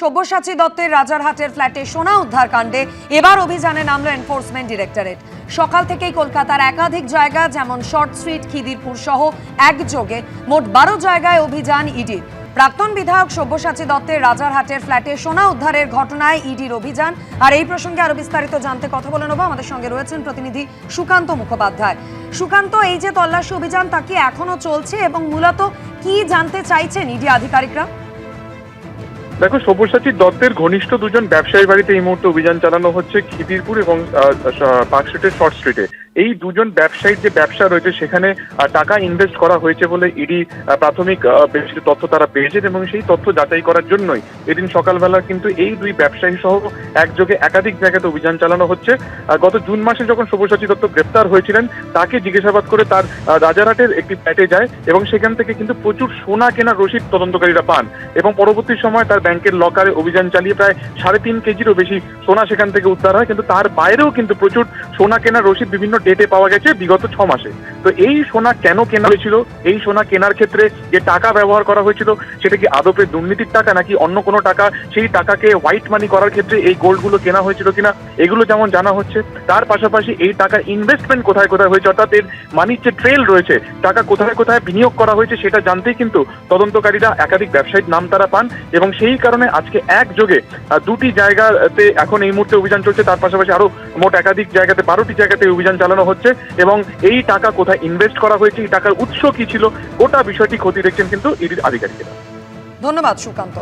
সব্যসাচী দত্তের রাজারহাটের ফ্ল্যাটে সোনা উদ্ধার কাণ্ডে এবার অভিযানে নামল এনফোর্সমেন্ট ডিরেক্টরেট। সকাল থেকেই কলকাতার একাধিক জায়গা যেমন শর্ট স্ট্রিট, খিদিরপুর সহ একযোগে মোট 12 জায়গায় অভিযান ইডির। প্রাক্তন বিধায়ক সব্যসাচী দত্তের রাজারহাটের ফ্ল্যাটে সোনা উদ্ধারের ঘটনায় ইডির অভিযান। আর এই প্রসঙ্গে আরো বিস্তারিত জানতে কথা বলে নেব, আমাদের সঙ্গে রয়েছেন প্রতিনিধি সুকান্ত মুখোপাধ্যায়। সুকান্ত, এই যে তল্লাশি অভিযান তা কি এখনো চলছে এবং মূলত কি জানতে চাইছেন ইডি আধিকারিকরা? দেখো, সব্যসাচী দত্তের ঘনিষ্ঠ দুজন ব্যবসায়ী বাড়িতে এই মুহূর্তে অভিযান চালানো হচ্ছে খিদিরপুর এবং পার্ক স্ট্রিটের শর্ট স্ট্রিটে। এই দুজন ব্যবসায়ীর যে ব্যবসা রয়েছে সেখানে টাকা ইনভেস্ট করা হয়েছে বলে ইডি প্রাথমিক বেশ তথ্য তারা পেয়েছেন এবং সেই তথ্য যাচাই করার জন্যই এদিন সকালবেলা কিন্তু এই দুই ব্যবসায়ী সহ একযোগে একাধিক জায়গাতে অভিযান চালানো হচ্ছে। গত জুন মাসে যখন সব্যসাচী দত্ত গ্রেপ্তার হয়েছিলেন তাকে জিজ্ঞাসাবাদ করে তার রাজারহাটের একটি ফ্ল্যাটে যায় এবং সেখান থেকে কিন্তু প্রচুর সোনা কেনার রসিদ তদন্তকারীরা পান এবং পরবর্তী সময় তার ব্যাংকের লকারে অভিযান চালিয়ে প্রায় 3.5 কেজিরও বেশি সোনা সেখান থেকে উদ্ধার হয়। কিন্তু তার বাইরেও কিন্তু প্রচুর সোনা কেনার রসিদ বিভিন্ন ডেটে পাওয়া গেছে বিগত 6 মাসে। তো এই সোনা কেন কেনা হয়েছিল, এই সোনা কেনার ক্ষেত্রে যে টাকা ব্যবহার করা হয়েছিল সেটা কি আদপে দুর্নীতির টাকা নাকি অন্য কোনো টাকা, সেই টাকাকে হোয়াইট মানি করার ক্ষেত্রে এই গোল্ডগুলো কেনা হয়েছিল কিনা, এগুলো যেমন জানা হচ্ছে। তার পাশাপাশি এই টাকার ইনভেস্টমেন্ট কোথায় কোথায় হয়েছে, অর্থাৎ এর মানির যে ট্রেল রয়েছে, টাকা কোথায় কোথায় বিনিয়োগ করা হয়েছে সেটা জানতেই কিন্তু তদন্তকারীরা একাধিক ব্যবসায়ীর নাম তারা পান এবং সেই কারণে আজকে একযোগে 2টি জায়গাতে এখন এই মুহূর্তে অভিযান চলছে। তার পাশাপাশি আরো মোট একাধিক জায়গাতে 12টি জায়গাতে অভিযান চালানো হচ্ছে এবং এই টাকা কোথায় ইনভেস্ট করা হয়েছে, এই টাকার উৎস কি ছিল, গোটা বিষয়টি খতিয়ে দেখছেন কিন্তু ইডির আধিকারিকেরা। ধন্যবাদ সুকান্ত।